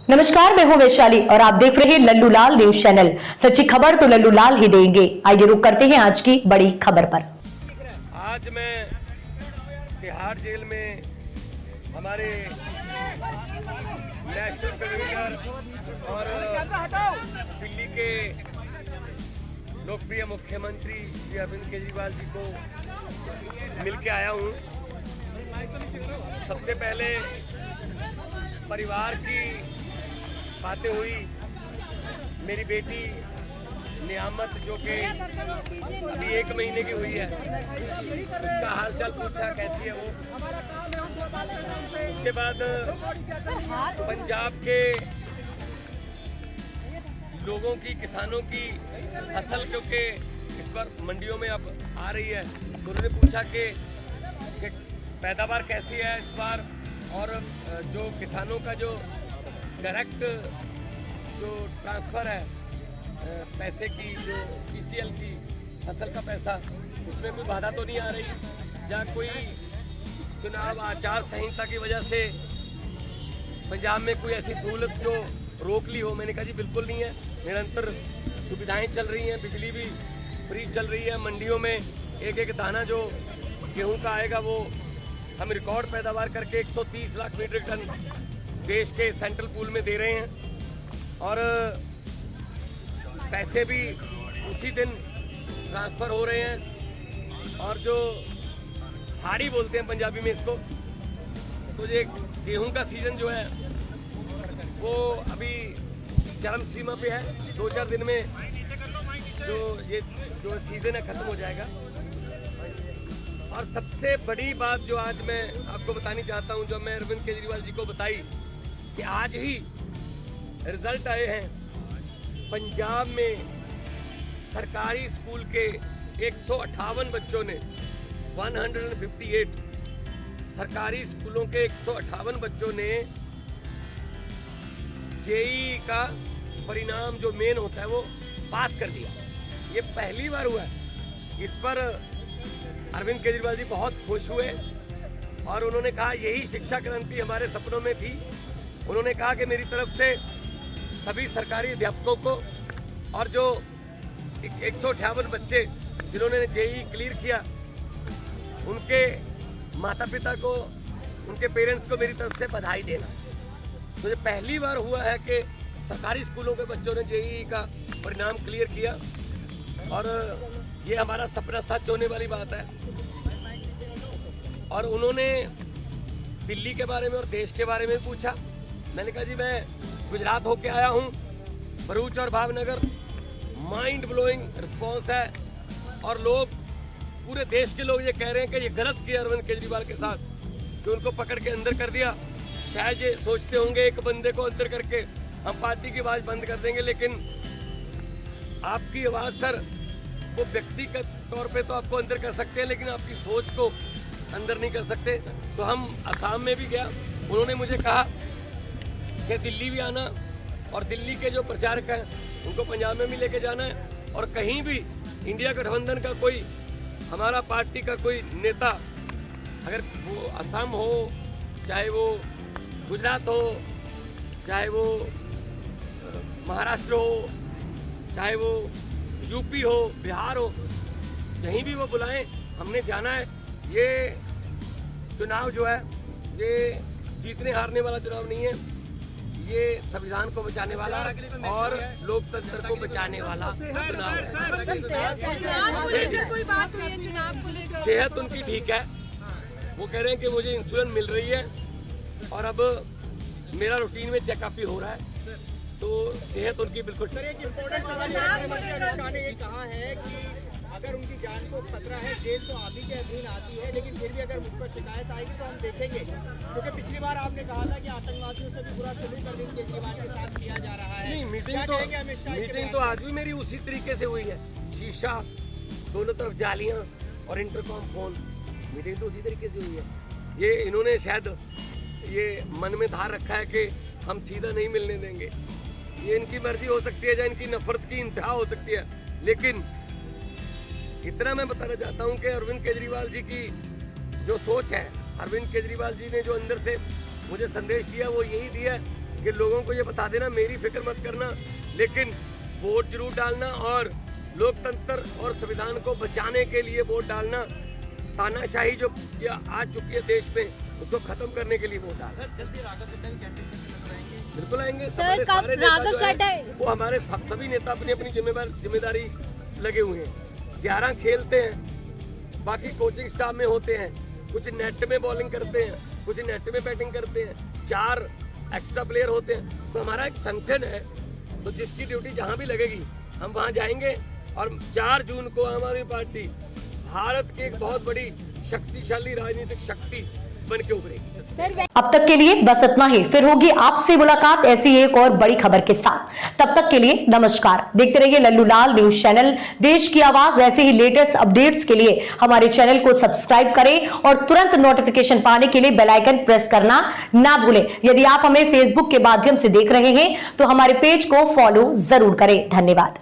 नमस्कार, मैं हूं वैशाली और आप देख रहे हैं लल्लू लाल न्यूज चैनल। सच्ची खबर तो लल्लू लाल ही देंगे। आइए रुक करते हैं आज की बड़ी खबर पर। आज मैं तिहाड़ जेल में हमारे नेशनल कन्वीनर और दिल्ली के लोकप्रिय मुख्यमंत्री श्री अरविंद केजरीवाल जी को मिल के आया हूँ। सबसे पहले परिवार की बातें हुई। मेरी बेटी नियामत जो कि अभी 1 महीने की हुई है, उसका हालचाल पूछा कैसी है वो। उसके बाद पंजाब के लोगों की, किसानों की फसल क्योंकि इस बार मंडियों में अब आ रही है, तो उन्होंने पूछा कि पैदावार कैसी है इस बार, और जो किसानों का जो डायरेक्ट जो ट्रांसफ़र है पैसे की, जो पीसीएल की फसल का पैसा, उसमें कोई बाधा तो नहीं आ रही, या कोई चुनाव आचार संहिता की वजह से पंजाब में कोई ऐसी सहूलत जो रोक ली हो। मैंने कहा जी बिल्कुल नहीं है, निरंतर सुविधाएं चल रही हैं, बिजली भी फ्री चल रही है। मंडियों में एक एक दाना जो गेहूं का आएगा वो हम रिकॉर्ड पैदावार करके 130 लाख मीट्रिक टन देश के सेंट्रल पूल में दे रहे हैं, और पैसे भी उसी दिन ट्रांसफ़र हो रहे हैं। और जो हाड़ी बोलते हैं पंजाबी में इसको, तो ये गेहूं का सीज़न जो है वो अभी चरम सीमा पे है। 2-4 दिन में जो सीज़न है ख़त्म हो जाएगा। और सबसे बड़ी बात जो आज मैं आपको बतानी चाहता हूं, जो मैं अरविंद केजरीवाल जी को बताई, कि आज ही रिजल्ट आए हैं। पंजाब में सरकारी स्कूल के 158 बच्चों ने 158 सरकारी स्कूलों के 158 बच्चों ने जेईई का परिणाम जो मेन होता है वो पास कर दिया। ये पहली बार हुआ है। इस पर अरविंद केजरीवाल जी बहुत खुश हुए और उन्होंने कहा यही शिक्षा क्रांति हमारे सपनों में थी। उन्होंने कहा कि मेरी तरफ से सभी सरकारी अध्यापकों को और जो 158 बच्चे जिन्होंने जेईई क्लियर किया, उनके माता पिता को, उनके पेरेंट्स को मेरी तरफ से बधाई देना। तो ये पहली बार हुआ है कि सरकारी स्कूलों के बच्चों ने जेईई का परिणाम क्लियर किया, और ये हमारा सपना सच होने वाली बात है। और उन्होंने दिल्ली के बारे में और देश के बारे में पूछा। मैंने कहा जी मैं गुजरात होके आया हूँ, भरूच और भावनगर, माइंड ब्लोइंग रिस्पॉन्स है, और लोग, पूरे देश के लोग ये कह रहे हैं कि ये गलत किया अरविंद केजरीवाल के साथ कि उनको पकड़ के अंदर कर दिया। शायद ये सोचते होंगे एक बंदे को अंदर करके हम पार्टी की आवाज़ बंद कर देंगे, लेकिन आपकी आवाज़ सर वो व्यक्तिगत तौर पे तो आपको अंदर कर सकते हैं, लेकिन आपकी सोच को अंदर नहीं कर सकते। तो हम असम में भी गया, उन्होंने मुझे कहा कि दिल्ली भी आना, और दिल्ली के जो प्रचारक हैं उनको पंजाब में भी लेके जाना है, और कहीं भी इंडिया गठबंधन का कोई, हमारा पार्टी का कोई नेता, अगर वो असम हो, चाहे वो गुजरात हो, चाहे वो महाराष्ट्र हो, चाहे वो यूपी हो, बिहार हो, कहीं भी वो बुलाएं, हमने जाना है। ये चुनाव जो है ये जीतने हारने वाला चुनाव नहीं है, ये संविधान को बचाने वाला और लोकतंत्र को बचाने वाला चुनाव है। कोई बात हुई है चुनाव को लेकर? सेहत उनकी ठीक है, वो कह रहे हैं कि मुझे इंसुलिन मिल रही है, और अब मेरा रूटीन में चेकअप भी हो रहा है, तो सेहत उनकी बिल्कुल ठीक है। ये कहा है कि अगर उनकी जान को खतरा है, जेल तो आप ही के अधीन आती है, लेकिन फिर भी अगर मुझ पर शिकायत आएगी तो हम देखेंगे, क्योंकि पिछली बार आपने कहा था कि आतंकवादियों से भी बुरा सलूक अरविंद केजरीवाल के साथ किया जा रहा है। नहीं, मीटिंग तो आज भी मेरी उसी तरीके से हुई है। शीशा, दोनों तरफ जालियां और इंटरकॉम फोन, मीटिंग तो उसी तरीके से हुई है। ये इन्होंने शायद ये मन में धार रखा है कि हम सीधा नहीं मिलने देंगे। ये इनकी मर्जी हो सकती है, या इनकी नफरत की इंतहा हो सकती है, लेकिन इतना मैं बताना चाहता हूं कि अरविंद केजरीवाल जी की जो सोच है, अरविंद केजरीवाल जी ने जो अंदर से मुझे संदेश दिया वो यही दिया कि लोगों को ये बता देना, मेरी फिक्र मत करना, लेकिन वोट जरूर डालना और लोकतंत्र और संविधान को बचाने के लिए वोट डालना। तानाशाही जो आ चुकी है देश में, उसको खत्म करने के लिए वोट डालना। बिल्कुल आएंगे सर, सारे नेता राघव जो हैं, चड्ढा- वो हमारे सभी नेता अपनी अपनी जिम्मेदारी लगे हुए हैं। 11 खेलते हैं, बाकी कोचिंग स्टाफ में होते हैं, कुछ नेट में बॉलिंग करते हैं, कुछ नेट में बैटिंग करते हैं, 4 एक्स्ट्रा प्लेयर होते हैं। तो हमारा एक संगठन है, तो जिसकी ड्यूटी जहां भी लगेगी हम वहां जाएंगे और 4 जून को आम आदमी पार्टी भारत की एक बहुत बड़ी शक्तिशाली राजनीतिक शक्ति बन के उभरेगी। सर, अब तक के लिए बस इतना ही। फिर होगी आपसे मुलाकात ऐसी एक और बड़ी खबर के साथ। तब तक के लिए नमस्कार। देखते रहिए लल्लू लाल न्यूज चैनल, देश की आवाज। ऐसे ही लेटेस्ट अपडेट्स के लिए हमारे चैनल को सब्सक्राइब करें और तुरंत नोटिफिकेशन पाने के लिए बेल आइकन प्रेस करना ना भूलें। यदि आप हमें फेसबुक के माध्यम से देख रहे हैं तो हमारे पेज को फॉलो जरूर करें। धन्यवाद।